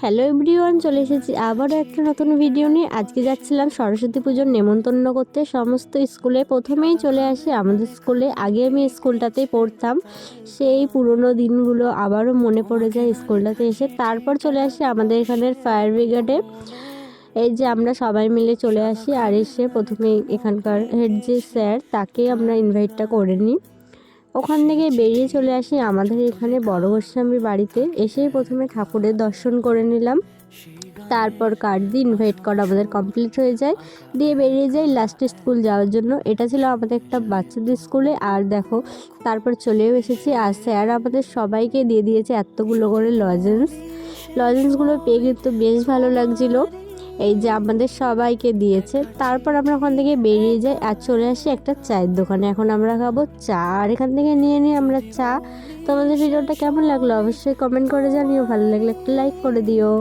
Hello everyone, চলে এসেছি আবারও একটা নতুন ভিডিও নিয়ে। আজকে যাচ্ছিলাম সরস্বতী পুজোর নেমন্তন্ন করতে সমস্ত স্কুলে। প্রথমেই চলে আসি আমাদের স্কুলে। আগে আমি স্কুলটাতেই পড়তাম, সেই পুরনো দিনগুলো আবারও মনে পড়ে যায় স্কুলটাতে এসে। তারপর চলে আসি আমাদের এখানের ফায়ার ব্রিগেডে। এই যে আমরা সবাই মিলে চলে আসি, আর এসে প্রথমে এখানকার হেড যে স্যার, তাকে আমরা ইনভাইটটা করে নিই। ওখান থেকে বেরিয়ে চলে আসি আমাদের এখানে বড় গোস্বামীর বাড়িতে। এসেই প্রথমে ঠাকুরের দর্শন করে নিলাম, তারপর কার্ড দিয়ে ইনভাইট করা আমাদের কমপ্লিট হয়ে যায়। দিয়ে বেরিয়ে যাই লাস্টে স্কুল যাওয়ার জন্য। এটা ছিল আমাদের একটা বাচ্চাদের স্কুলে। আর দেখো, তারপর চলেও এসেছি। আর স্যার আমাদের সবাইকে দিয়ে দিয়েছে এতগুলো করে লজেন্সগুলো পেয়ে কিন্তু বেশ ভালো লাগছিলো। এই যে আমাদের সবাইকে দিয়েছে। তারপর আমরা ওখান থেকে বেরিয়ে যাই আর চলে আসি একটা চায়ের দোকানে। এখন আমরা খাবো চা, আর এখান থেকে নিয়ে নিই আমরা চা। তোমাদের ভিডিওটা কেমন লাগলো অবশ্যই কমেন্ট করে জানিও। ভালো লাগলে একটা লাইক করে দিও।